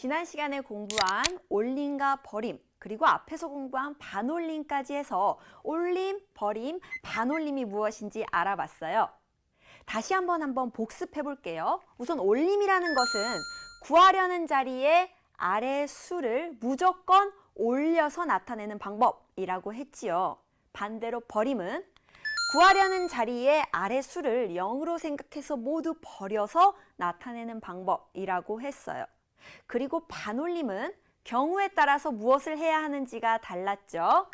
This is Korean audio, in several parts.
지난 시간에 공부한 올림과 버림, 그리고 앞에서 공부한 반올림까지 해서 올림, 버림, 반올림이 무엇인지 알아봤어요. 다시 한번 복습해 볼게요. 우선 올림이라는 것은 구하려는 자리에 아래 수를 무조건 올려서 나타내는 방법이라고 했지요. 반대로 버림은 구하려는 자리에 아래 수를 0으로 생각해서 모두 버려서 나타내는 방법이라고 했어요. 그리고 반올림은 경우에 따라서 무엇을 해야 하는지가 달랐죠.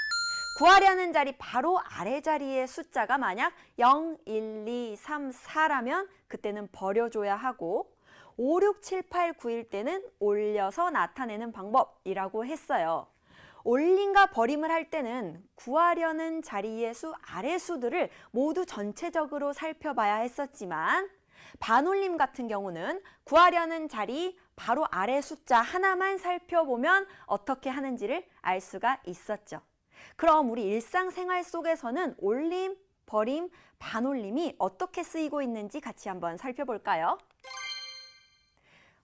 구하려는 자리 바로 아래 자리에 숫자가 만약 0, 1, 2, 3, 4라면 그때는 버려줘야 하고 5, 6, 7, 8, 9일 때는 올려서 나타내는 방법이라고 했어요. 올림과 버림을 할 때는 구하려는 자리의 수 아래 수들을 모두 전체적으로 살펴봐야 했었지만 반올림 같은 경우는 구하려는 자리 바로 아래 숫자 하나만 살펴보면 어떻게 하는지를 알 수가 있었죠. 그럼 우리 일상생활 속에서는 올림, 버림, 반올림이 어떻게 쓰이고 있는지 같이 한번 살펴볼까요?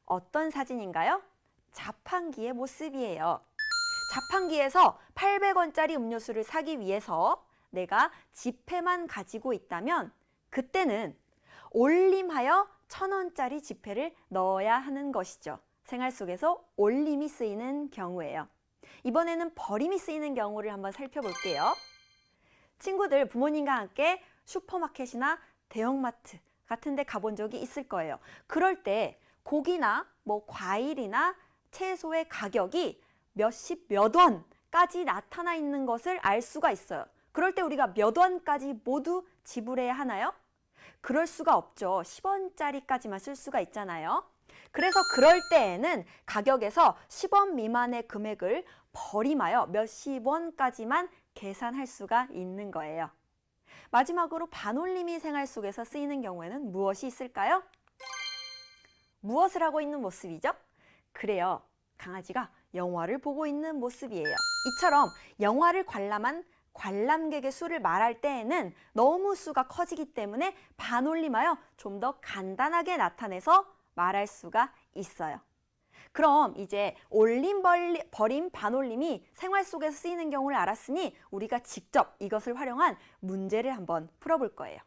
어떤 사진인가요? 자판기의 모습이에요. 자판기에서 800원짜리 음료수를 사기 위해서 내가 지폐만 가지고 있다면 그때는 올림하여 1000원짜리 지폐를 넣어야 하는 것이죠. 생활 속에서 올림이 쓰이는 경우예요. 이번에는 버림이 쓰이는 경우를 한번 살펴볼게요. 친구들 부모님과 함께 슈퍼마켓이나 대형마트 같은 데 가본 적이 있을 거예요. 그럴 때 고기나 과일이나 채소의 가격이 몇십 몇 원까지 나타나 있는 것을 알 수가 있어요. 그럴 때 우리가 몇 원까지 모두 지불해야 하나요? 그럴 수가 없죠. 10원짜리까지만 쓸 수가 있잖아요. 그래서 그럴 때에는 가격에서 10원 미만의 금액을 버림하여 몇십 원까지만 계산할 수가 있는 거예요. 마지막으로 반올림이 생활 속에서 쓰이는 경우에는 무엇이 있을까요? 무엇을 하고 있는 모습이죠? 그래요. 강아지가 영화를 보고 있는 모습이에요. 이처럼 영화를 관람한 관람객의 수를 말할 때에는 너무 수가 커지기 때문에 반올림하여 좀 더 간단하게 나타내서 말할 수가 있어요. 그럼 이제 올림, 버림, 반올림이 생활 속에서 쓰이는 경우를 알았으니 우리가 직접 이것을 활용한 문제를 한번 풀어볼 거예요.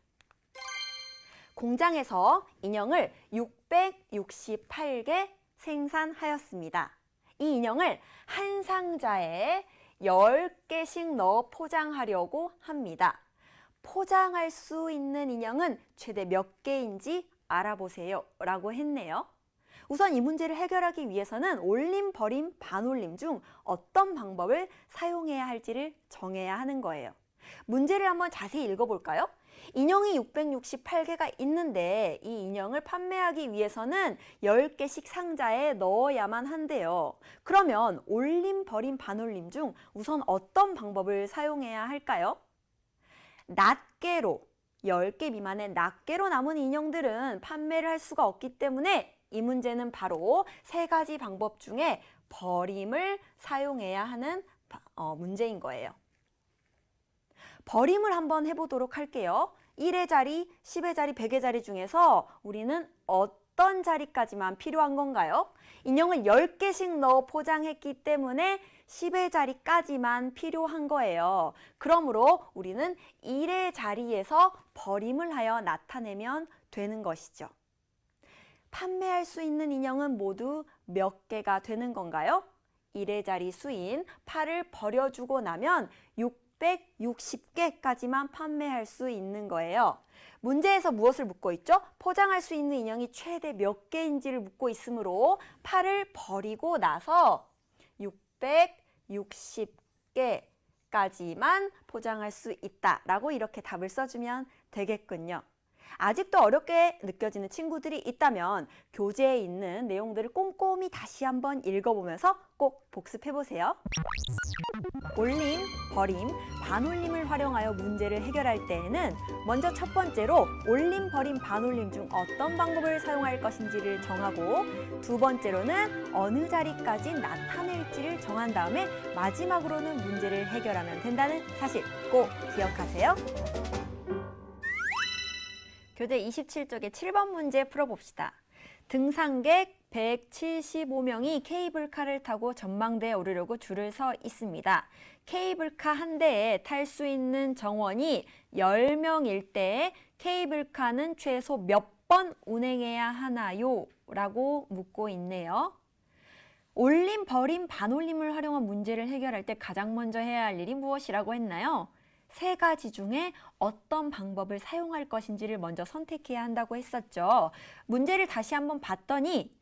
공장에서 인형을 668개 생산하였습니다. 이 인형을 한 상자에 10개씩 넣어 포장하려고 합니다. 포장할 수 있는 인형은 최대 몇 개인지 알아보세요 라고 했네요. 우선 이 문제를 해결하기 위해서는 올림, 버림, 반올림 중 어떤 방법을 사용해야 할지를 정해야 하는 거예요. 문제를 한번 자세히 읽어볼까요? 인형이 668개가 있는데 이 인형을 판매하기 위해서는 10개씩 상자에 넣어야만 한대요. 그러면 올림, 버림, 반올림 중 우선 어떤 방법을 사용해야 할까요? 낱개로, 10개 미만의 낱개로 남은 인형들은 판매를 할 수가 없기 때문에 이 문제는 바로 세 가지 방법 중에 버림을 사용해야 하는 문제인 거예요. 버림을 한번 해보도록 할게요. 1의 자리, 10의 자리, 100의 자리 중에서 우리는 어떤 자리까지만 필요한 건가요? 인형을 10개씩 넣어 포장했기 때문에 10의 자리까지만 필요한 거예요. 그러므로 우리는 1의 자리에서 버림을 하여 나타내면 되는 것이죠. 판매할 수 있는 인형은 모두 몇 개가 되는 건가요? 1의 자리 수인 8을 버려주고 나면 660개까지만 판매할 수 있는 거예요. 문제에서 무엇을 묻고 있죠? 포장할 수 있는 인형이 최대 몇 개인지를 묻고 있으므로 8을 버리고 나서 660개까지만 포장할 수 있다라고 이렇게 답을 써주면 되겠군요. 아직도 어렵게 느껴지는 친구들이 있다면 교재에 있는 내용들을 꼼꼼히 다시 한번 읽어보면서 꼭 복습해보세요. 올림, 버림, 반올림을 활용하여 문제를 해결할 때에는 먼저 첫 번째로 올림, 버림, 반올림 중 어떤 방법을 사용할 것인지를 정하고 두 번째로는 어느 자리까지 나타낼지를 정한 다음에 마지막으로는 문제를 해결하면 된다는 사실 꼭 기억하세요. 교재 27쪽의 7번 문제 풀어봅시다. 등산객 175명이 케이블카를 타고 전망대에 오르려고 줄을 서 있습니다. 케이블카 한 대에 탈 수 있는 정원이 10명일 때 케이블카는 최소 몇 번 운행해야 하나요? 라고 묻고 있네요. 올림, 버림, 반올림을 활용한 문제를 해결할 때 가장 먼저 해야 할 일이 무엇이라고 했나요? 세 가지 중에 어떤 방법을 사용할 것인지를 먼저 선택해야 한다고 했었죠. 문제를 다시 한번 봤더니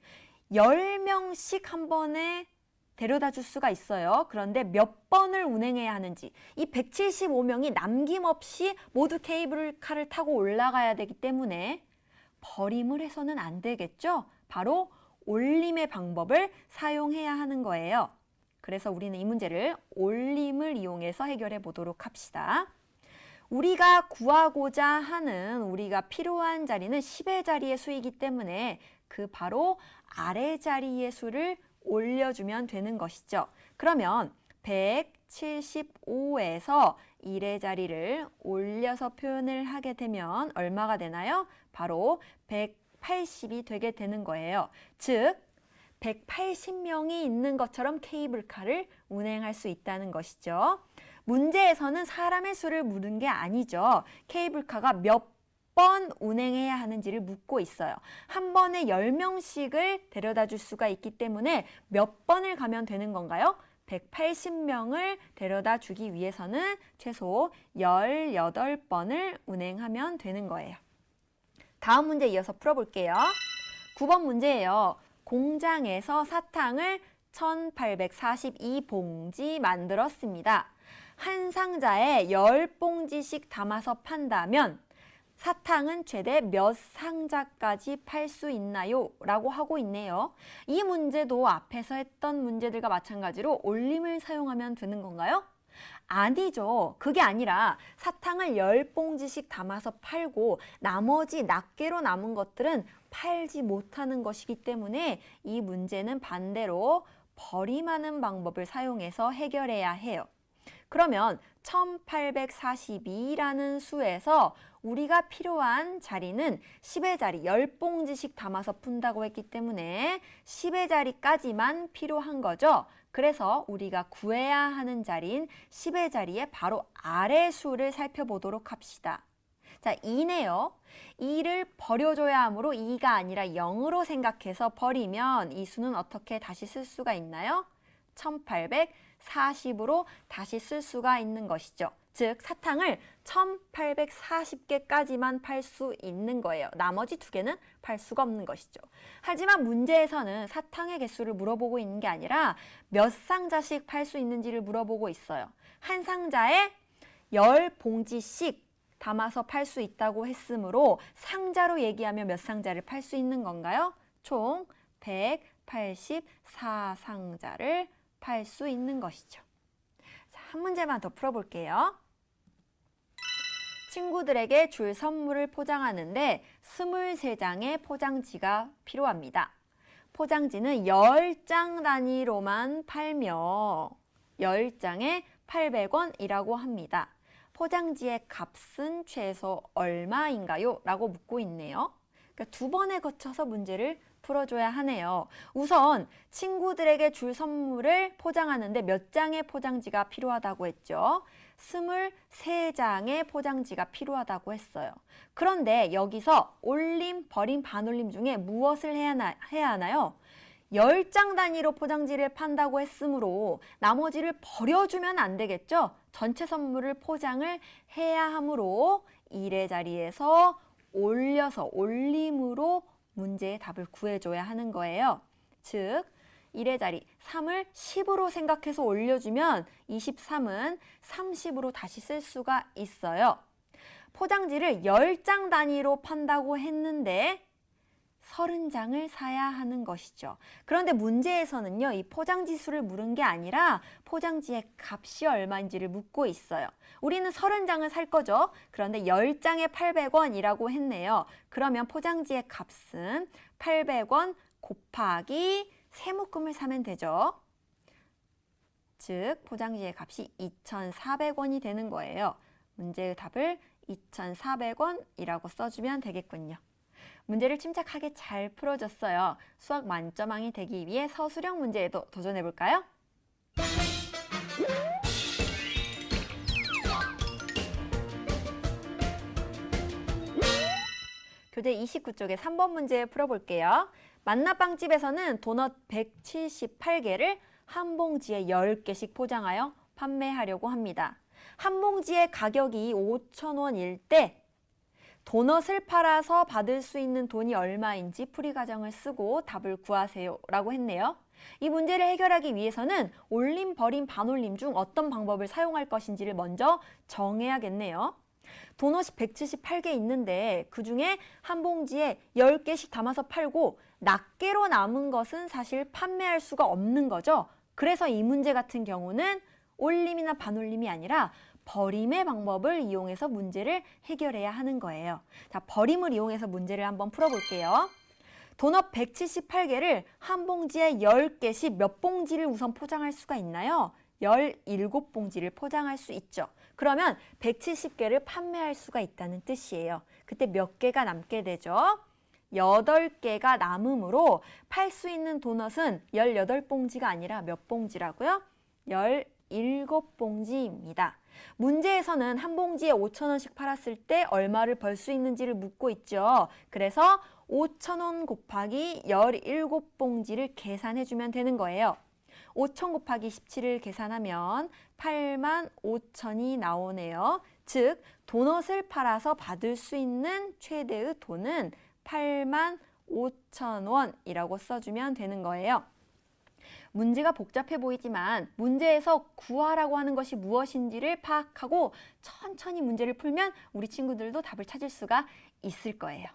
10명씩 한 번에 데려다 줄 수가 있어요. 그런데 몇 번을 운행해야 하는지, 이 175명이 남김없이 모두 케이블카를 타고 올라가야 되기 때문에 버림을 해서는 안 되겠죠? 바로 올림의 방법을 사용해야 하는 거예요. 그래서 우리는 이 문제를 올림을 이용해서 해결해 보도록 합시다. 우리가 구하고자 하는 우리가 필요한 자리는 10의 자리의 수이기 때문에 그 바로 아래 자리의 수를 올려주면 되는 것이죠. 그러면 175에서 1의 자리를 올려서 표현을 하게 되면 얼마가 되나요? 바로 180이 되게 되는 거예요. 즉 180명이 있는 것처럼 케이블카를 운행할 수 있다는 것이죠. 문제에서는 사람의 수를 물은 게 아니죠. 케이블카가 몇 번 운행해야 하는지를 묻고 있어요. 한 번에 10명씩을 데려다 줄 수가 있기 때문에 몇 번을 가면 되는 건가요? 180명을 데려다 주기 위해서는 최소 18번을 운행하면 되는 거예요. 다음 문제 이어서 풀어볼게요. 9번 문제예요. 공장에서 사탕을 1842봉지 만들었습니다. 한 상자에 10봉지씩 담아서 판다면 사탕은 최대 몇 상자까지 팔 수 있나요? 라고 하고 있네요. 이 문제도 앞에서 했던 문제들과 마찬가지로 올림을 사용하면 되는 건가요? 아니죠. 그게 아니라 사탕을 10봉지씩 담아서 팔고 나머지 낱개로 남은 것들은 팔지 못하는 것이기 때문에 이 문제는 반대로 버림하는 방법을 사용해서 해결해야 해요. 그러면 1842라는 수에서 우리가 필요한 자리는 10의 자리, 10봉지씩 담아서 푼다고 했기 때문에 10의 자리까지만 필요한 거죠. 그래서 우리가 구해야 하는 자리인 10의 자리의 바로 아래 수를 살펴보도록 합시다. 자, 2네요. 2를 버려줘야 하므로 2가 아니라 0으로 생각해서 버리면 이 수는 어떻게 다시 쓸 수가 있나요? 1840으로 다시 쓸 수가 있는 것이죠. 즉 사탕을 1840개까지만 팔 수 있는 거예요. 나머지 두 개는 팔 수가 없는 것이죠. 하지만 문제에서는 사탕의 개수를 물어보고 있는 게 아니라 몇 상자씩 팔 수 있는지를 물어보고 있어요. 한 상자에 10봉지씩 담아서 팔 수 있다고 했으므로 상자로 얘기하면 몇 상자를 팔 수 있는 건가요? 총 184상자를 팔 수 있는 것이죠. 자, 한 문제만 더 풀어볼게요. 친구들에게 줄 선물을 포장하는데 23장의 포장지가 필요합니다. 포장지는 10장 단위로만 팔며 10장에 800원이라고 합니다. 포장지의 값은 최소 얼마인가요? 라고 묻고 있네요. 그러니까 두 번에 거쳐서 문제를 풀어줘야 하네요. 우선 친구들에게 줄 선물을 포장하는데 몇 장의 포장지가 필요하다고 했죠? 23장의 포장지가 필요하다고 했어요. 그런데 여기서 올림, 버림, 반올림 중에 무엇을 해야 하나요? 10장 단위로 포장지를 판다고 했으므로 나머지를 버려주면 안 되겠죠? 전체 선물을 포장을 해야 하므로 1의 자리에서 올려서 올림으로 문제의 답을 구해줘야 하는 거예요. 즉 1의 자리 3을 10으로 생각해서 올려주면 23은 30으로 다시 쓸 수가 있어요. 포장지를 10장 단위로 판다고 했는데 30장을 사야 하는 것이죠. 그런데 문제에서는요, 이 포장지 수를 물은 게 아니라 포장지의 값이 얼마인지를 묻고 있어요. 우리는 30장을 살 거죠. 그런데 10장에 800원이라고 했네요. 그러면 포장지의 값은 800원 곱하기 세묶음을 사면 되죠. 즉 포장지의 값이 2,400원이 되는 거예요. 문제의 답을 2,400원이라고 써주면 되겠군요. 문제를 침착하게 잘 풀어줬어요. 수학 만점왕이 되기 위해 서술형 문제에도 도전해볼까요? 교재 29쪽에 3번 문제 풀어볼게요. 만나빵집에서는 도넛 178개를 한 봉지에 10개씩 포장하여 판매하려고 합니다. 한 봉지의 가격이 5,000원일 때 도넛을 팔아서 받을 수 있는 돈이 얼마인지 풀이 과정을 쓰고 답을 구하세요 라고 했네요. 이 문제를 해결하기 위해서는 올림, 버림, 반올림 중 어떤 방법을 사용할 것인지를 먼저 정해야겠네요. 도넛이 178개 있는데 그중에 한 봉지에 10개씩 담아서 팔고 낱개로 남은 것은 사실 판매할 수가 없는 거죠. 그래서 이 문제 같은 경우는 올림이나 반올림이 아니라 버림의 방법을 이용해서 문제를 해결해야 하는 거예요. 자, 버림을 이용해서 문제를 한번 풀어볼게요. 도넛 178개를 한 봉지에 10개씩 몇 봉지를 우선 포장할 수가 있나요? 17봉지를 포장할 수 있죠. 그러면 170개를 판매할 수가 있다는 뜻이에요. 그때 몇 개가 남게 되죠? 8개가 남으므로 팔 수 있는 도넛은 18봉지가 아니라 몇 봉지라고요? 17봉지입니다. 문제에서는 한 봉지에 5,000원씩 팔았을 때 얼마를 벌 수 있는지를 묻고 있죠. 그래서 5,000원 곱하기 17봉지를 계산해주면 되는 거예요. 5,000 곱하기 17을 계산하면 85,000이 나오네요. 즉, 도넛을 팔아서 받을 수 있는 최대의 돈은 85,000원이라고 써주면 되는 거예요. 문제가 복잡해 보이지만 문제에서 구하라고 하는 것이 무엇인지를 파악하고 천천히 문제를 풀면 우리 친구들도 답을 찾을 수가 있을 거예요.